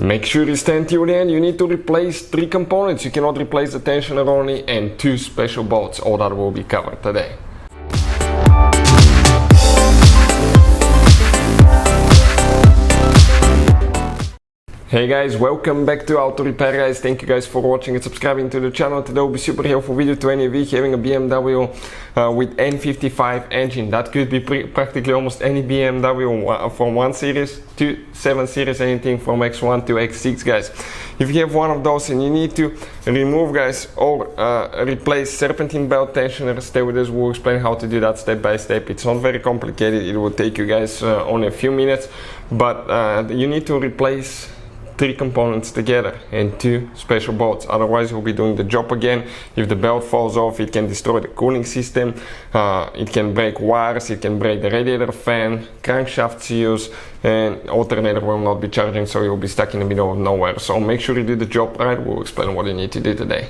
Make sure you stand till the end. You need to replace 3 components. You cannot replace the tensioner only and 2 special bolts. All that will be covered today. Hey guys, welcome back to Auto Repair guys. Thank you guys for watching and subscribing to the channel. Today will be super helpful video to any of you having a BMW with N55 engine. That could be practically almost any BMW from 1 series to 7 series, anything from X1 to X6 guys. If you have one of those and you need to remove guys or replace serpentine belt tensioner, stay with us. We'll explain how to do that step by step. It's not very complicated. It will take you guys only a few minutes, but you need to replace 3 components together and 2 special bolts, otherwise you'll be doing the job again. If the belt falls off, it can destroy the cooling system, it can break wires, it can break the radiator fan, crankshaft seals, and alternator will not be charging, so you'll be stuck in the middle of nowhere. So make sure you do the job right. We'll explain what you need to do today.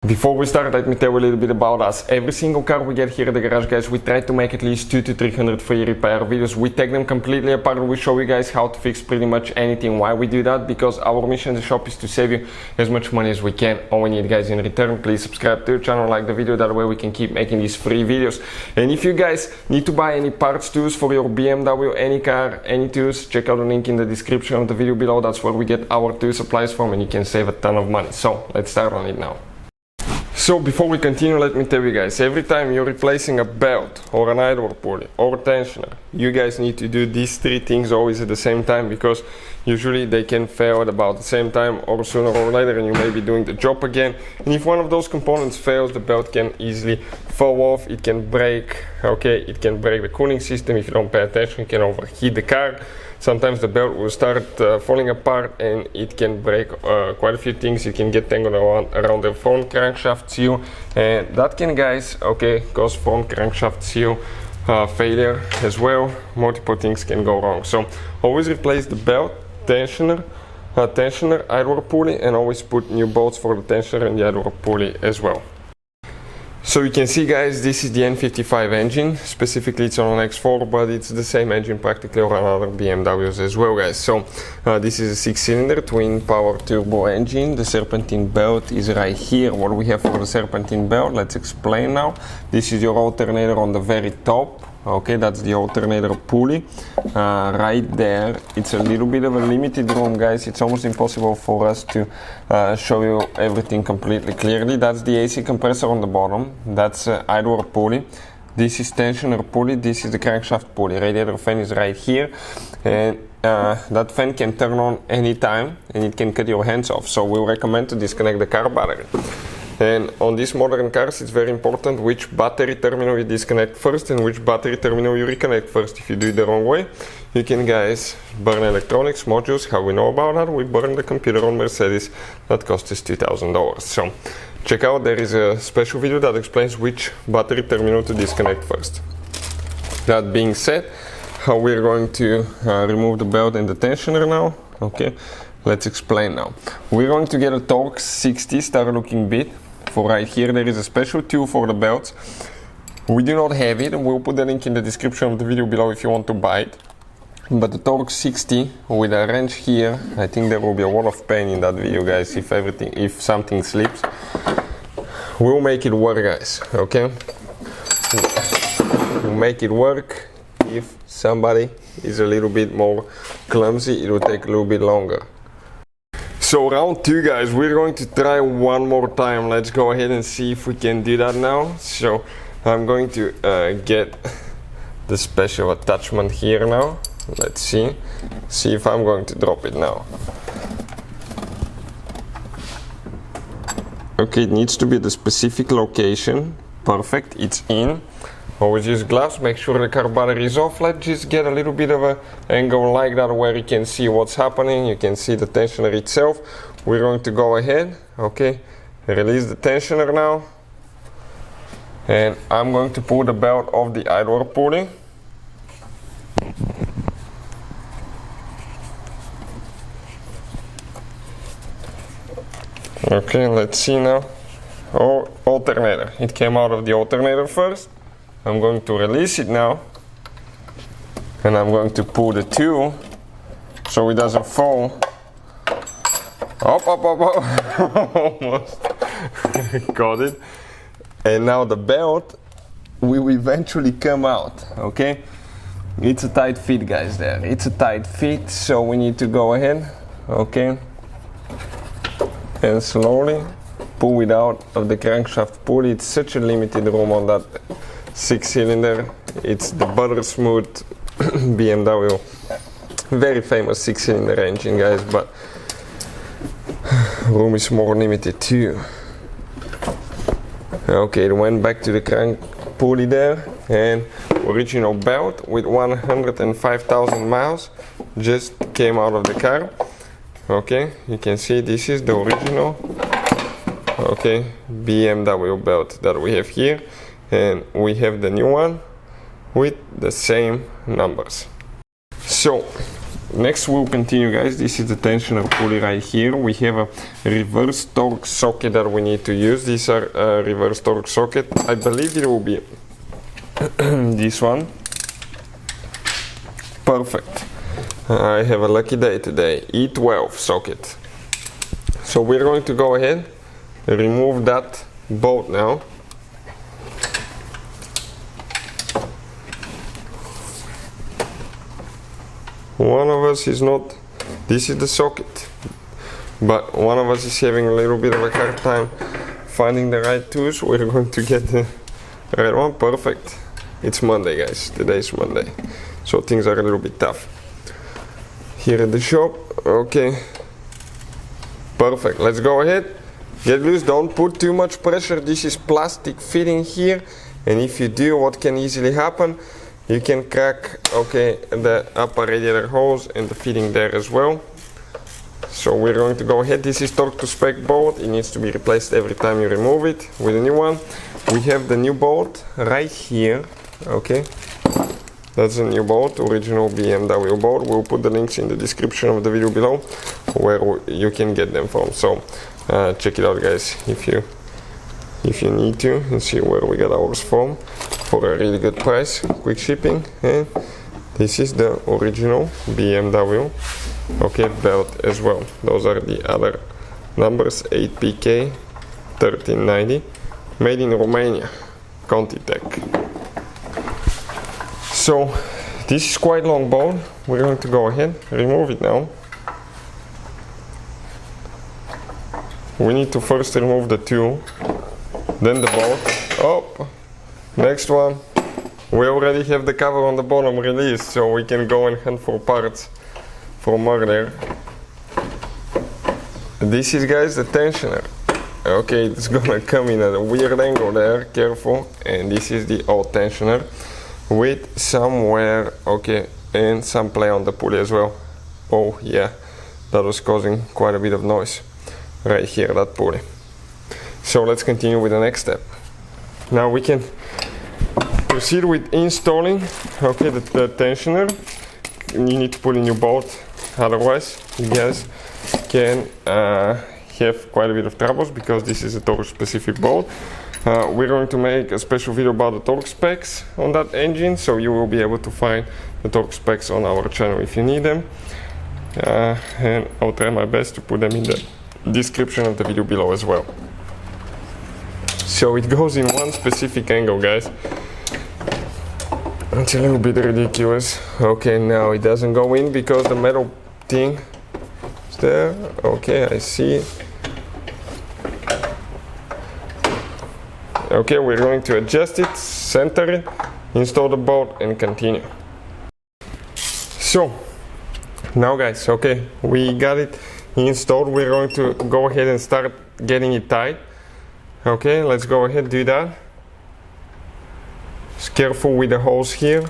Before we start, let me tell you a little bit about us. Every single car we get here at the garage guys, we try to make at least 200 to 300 free repair videos. We take them completely apart and we show you guys how to fix pretty much anything. Why we do that? Because our mission in the shop is to save you as much money as we can. All we need guys in return, please subscribe to the channel, like the video, that way we can keep making these free videos. And if you guys need to buy any parts tools for your BMW, any car, any tools, check out the link in the description of the video below. That's where we get our tool supplies from and you can save a ton of money. So let's start on it now. So before we continue, let me tell you guys, every time you're replacing a belt or an idler pulley or a tensioner, you guys need to do these 3 things always at the same time, because usually they can fail at about the same time or sooner or later, and you may be doing the job again. And if one of those components fails, the belt can easily fall off, it can break, it can break the cooling system. If you don't pay attention, it can overheat the car. Sometimes the belt will start falling apart and it can break quite a few things. You can get tangled around the front crankshaft seal, and that can guys cause front crankshaft seal failure as well. Multiple things can go wrong. So always replace the belt, tensioner, idler pulley, and always put new bolts for the tensioner and the idler pulley as well. So you can see guys, this is the N55 engine. Specifically it's on an X4, but it's the same engine practically on other BMWs as well guys. So this is a 6-cylinder twin power turbo engine. The serpentine belt is right here. What we have for the serpentine belt, let's explain now. This is your alternator on the very top. That's the alternator pulley right there. It's a little bit of a limited room guys. It's almost impossible for us to show you everything completely clearly. That's the AC compressor on the bottom. That's idler pulley. This is tensioner pulley. This is the crankshaft pulley. Radiator fan is right here, and that fan can turn on anytime and it can cut your hands off, so we recommend to disconnect the car battery. And on these modern cars, it's very important which battery terminal you disconnect first and which battery terminal you reconnect first. If you do it the wrong way, you can guys burn electronics modules. How we know about that? We burn the computer on Mercedes. That cost us $2,000. So check out, there is a special video that explains which battery terminal to disconnect first. That being said, how we're going to remove the belt and the tensioner now. Let's explain now. We're going to get a Torx 60 star looking bit. For right here there is a special tool for the belts. We do not have it, and we'll put the link in the description of the video below if you want to buy it. But the Torx 60 with a wrench here, I think there will be a lot of pain in that video guys if something slips. We'll make it work guys, We'll make it work. If somebody is a little bit more clumsy, it will take a little bit longer. So round 2 guys, we're going to try one more time. Let's go ahead and see if we can do that now. So I'm going to get the special attachment here now. Let's see if I'm going to drop it now. It needs to be the specific location. Perfect, it's in. Always use gloves, make sure the car battery is off. Let's just get a little bit of an angle like that where you can see what's happening. You can see the tensioner itself. We're going to go ahead, release the tensioner now. And I'm going to pull the belt off the idler pulley. Let's see now. Alternator. It came out of the alternator first. I'm going to release it now, and I'm going to pull the tool so it doesn't fall Up, up, up, up. Almost. Got it. And now the belt will eventually come out, okay? It's a tight fit, guys, there. It's a tight fit, so we need to go ahead, okay? And slowly pull it out of the crankshaft pulley. It's such a limited room on that 6-cylinder. It's the butter smooth BMW, very famous 6-cylinder engine, guys, but room is more limited too. Okay, it went back to the crank pulley there, and original belt with 105,000 miles just came out of the car. Okay, you can see this is the original, okay, BMW belt that we have here, and we have the new one with the same numbers. So next we'll continue, guys. This is the tensioner pulley right here. We have a reverse torque socket that we need to use. These are reverse torque socket. I believe it will be this one. Perfect. I have a lucky day today. E12 socket. So we're going to go ahead and remove that bolt now. One of us is not, this is the socket, but one of us is having a little bit of a hard time finding the right tools. We're going to get the right one. Perfect. It's Monday, guys. Today's Monday, so things are a little bit tough here at the shop. Okay, perfect. Let's go ahead, get loose. Don't put too much pressure. This is plastic fitting here, and if you do, what can easily happen, you can crack, okay, the upper radiator holes and the fitting there as well. So we're going to go ahead. This is torque to spec bolt. It needs to be replaced every time you remove it with a new one. We have the new bolt right here, okay. That's a new bolt, original BMW bolt. We'll put the links in the description of the video below where you can get them from. So check it out, guys, if you need to, and see where we got ours from for a really good price, quick shipping. And this is the original BMW, okay, belt as well. Those are the other numbers, 8PK 1390, made in Romania, Contitech. So this is quite long bolt. We're going to go ahead, remove it now. We need to first remove the tool, then the bolt. Oh, next one. We already have the cover on the bottom released, so we can go and hunt for parts for more there. This is, guys, the tensioner. Okay, it's gonna come in at a weird angle there, careful. And this is the old tensioner with some wear, okay, and some play on the pulley as well. Oh yeah, that was causing quite a bit of noise right here, that pulley. So let's continue with the next step. Now we can proceed with installing, okay, the tensioner. You need to put a new bolt, otherwise you guys can have quite a bit of troubles, because this is a torque specific bolt. We're going to make a special video about the torque specs on that engine, so you will be able to find the torque specs on our channel if you need them, and I'll try my best to put them in the description of the video below as well. So it goes in one specific angle, guys. It's a little bit ridiculous. Okay, now it doesn't go in because the metal thing is there. Okay, I see it. Okay, we're going to adjust it, center it, install the bolt, and continue. So now, guys, okay, we got it installed. We're going to go ahead and start getting it tight. Okay, let's go ahead and do that. Just careful with the holes here.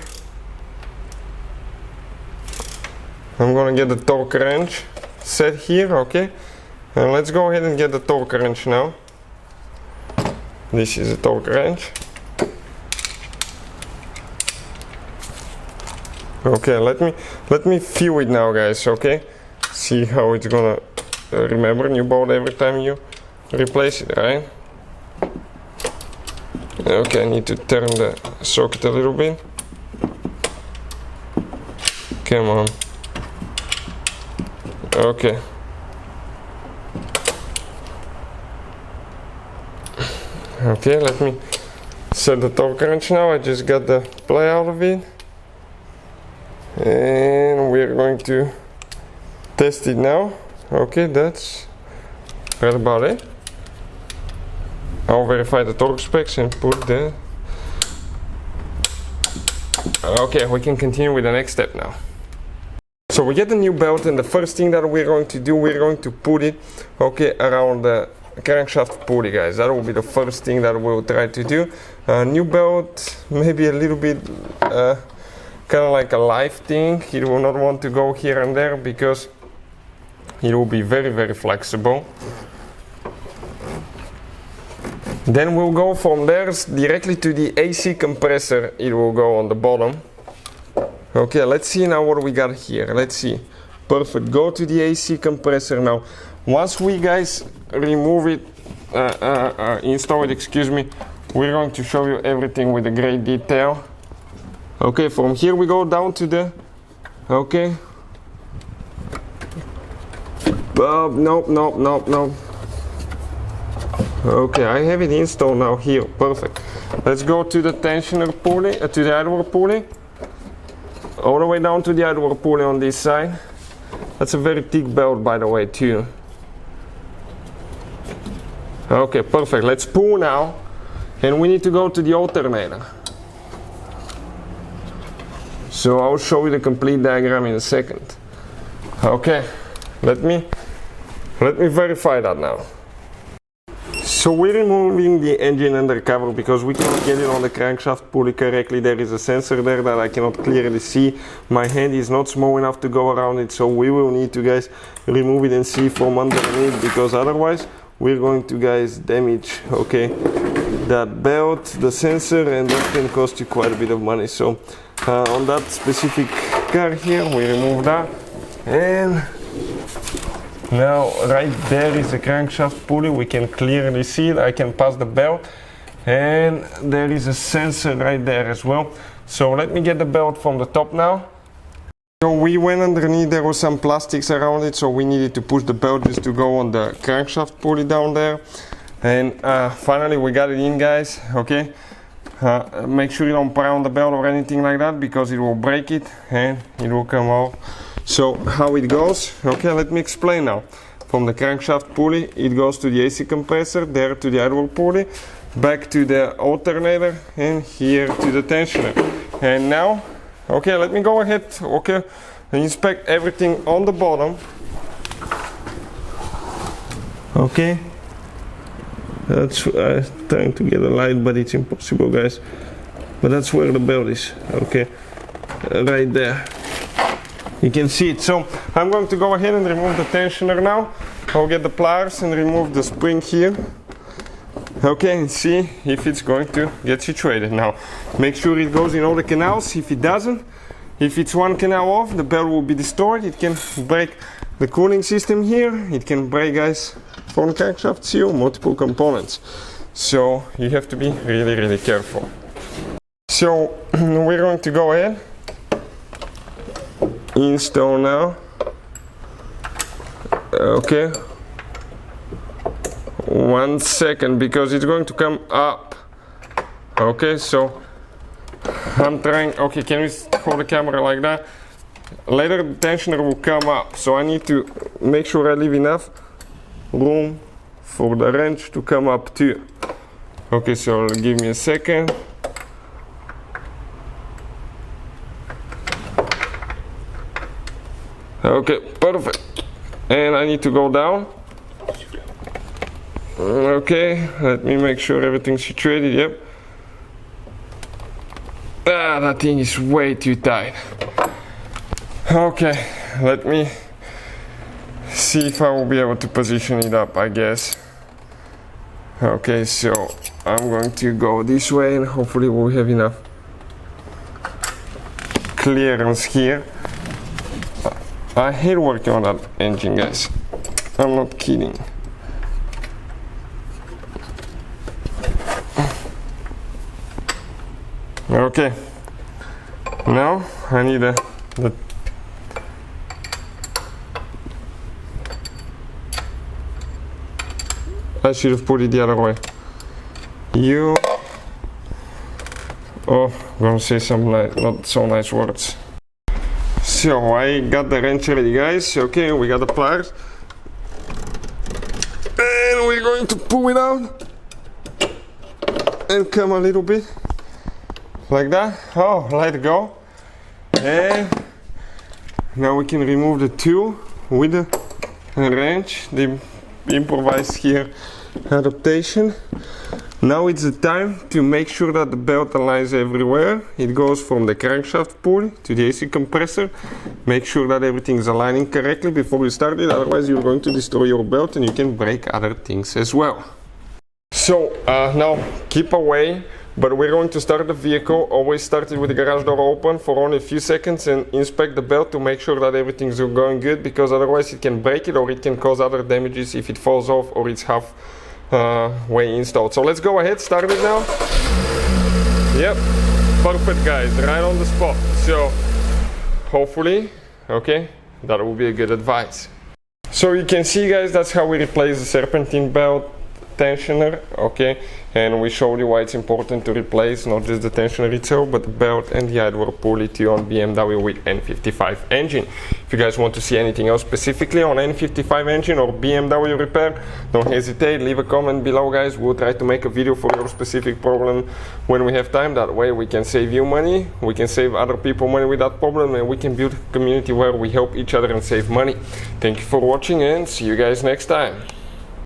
I'm gonna get the torque wrench set here, okay, and let's go ahead and get the torque wrench now. This is a torque wrench. Okay, let me feel it now, guys. Okay, see how it's gonna remember new bolt every time you replace it, right? Okay, I need to turn the socket a little bit. Come on. Okay. Okay, let me set the torque wrench now. I just got the play out of it, and we're going to test it now. Okay, that's about it. I'll verify the torque specs and put the... Okay, we can continue with the next step now. So we get the new belt, and the first thing that we're going to do, we're going to put it, okay, around the crankshaft pulley, guys. That will be the first thing that we'll try to do. New belt, maybe a little bit kind of like a live thing. It will not want to go here and there because it will be very, very flexible. Then we'll go from there directly to the AC compressor. It will go on the bottom. Okay, let's see now what we got here. Let's see. Perfect. Go to the AC compressor now. Once we guys remove it, install it, excuse me, we're going to show you everything with a great detail. Okay, from here we go down to the, okay. Nope. Okay, I have it installed now here. Perfect. Let's go to the tensioner pulley, to the idler pulley. All the way down to the idler pulley on this side. That's a very thick belt, by the way, too. Okay, perfect. Let's pull now, and we need to go to the alternator. So I'll show you the complete diagram in a second. Okay, let me verify that now. So we're removing the engine undercover because we cannot get it on the crankshaft pulley correctly. There is a sensor there that I cannot clearly see. My hand is not small enough to go around it, so we will need to guys remove it and see from underneath, because otherwise we're going to guys damage, okay, that belt, the sensor, and that can cost you quite a bit of money. So on that specific car here, we remove that, and now right there is the crankshaft pulley. We can clearly see it. I can pass the belt, and there is a sensor right there as well. So let me get the belt from the top now. So we went underneath, there was some plastics around it, so we needed to push the belt just to go on the crankshaft pulley down there. And finally we got it in, guys. Okay, make sure you don't pound the belt or anything like that, because it will break it and it will come off. So how it goes, okay, let me explain now. From the crankshaft pulley, it goes to the AC compressor, there to the idler pulley, back to the alternator, and here to the tensioner. And now, okay, let me go ahead, okay, and inspect everything on the bottom. Okay, that's trying to get a light, but it's impossible, guys. But that's where the belt is, okay, right there. You can see it. So I'm going to go ahead and remove the tensioner now. I'll get the pliers and remove the spring here. Okay, and see if it's going to get situated. Now make sure it goes in all the canals. If it doesn't, if it's one canal off, the belt will be destroyed. It can break the cooling system here. It can break, guys, front crankshaft seal, multiple components. So you have to be really, really careful. So we're going to go ahead, install now. Okay, 1 second, because it's going to come up. Okay, so I'm trying. Okay, can we hold the camera like that? Later the tensioner will come up, so I need to make sure I leave enough room for the wrench to come up too. Okay, so give me a second. Okay, perfect. And I need to go down. Okay, let me make sure everything's situated. Yep. Ah, that thing is way too tight. Okay, let me see if I will be able to position it up, I guess. Okay, so I'm going to go this way, and hopefully we'll have enough clearance here. I hate working on that engine, guys. I'm not kidding. Okay. Now I need I should have put it the other way. you. Oh, I'm gonna say some not so nice words. So I got the wrench ready, guys. Okay, we got the pliers. And we're going to pull it out. And come a little bit. Like that. Oh, let it go. And now we can remove the tool with the wrench. They improvised here adaptation. Now it's the time to make sure that the belt aligns everywhere. It goes from the crankshaft pulley to the AC compressor. Make sure that everything is aligning correctly before you start it, otherwise you're going to destroy your belt and you can break other things as well. So now keep away, but we're going to start the vehicle. Always start it with the garage door open for only a few seconds and inspect the belt to make sure that everything's going good, because otherwise it can break it or it can cause other damages if it falls off or it's half way installed. So let's go ahead, start it now. Yep, perfect guys, right on the spot. So hopefully, okay, that will be a good advice. So you can see guys, that's how we replace the Serpentine belt tensioner, okay, and we showed you why it's important to replace not just the tensioner itself but the belt and the idler pulley too on BMW with N55 engine. If you guys want to see anything else specifically on N55 engine or BMW repair, don't hesitate, leave a comment below guys. We'll try to make a video for your specific problem when we have time. That way we can save you money, we can save other people money with that problem, and we can build a community where we help each other and save money. Thank you for watching and see you guys next time.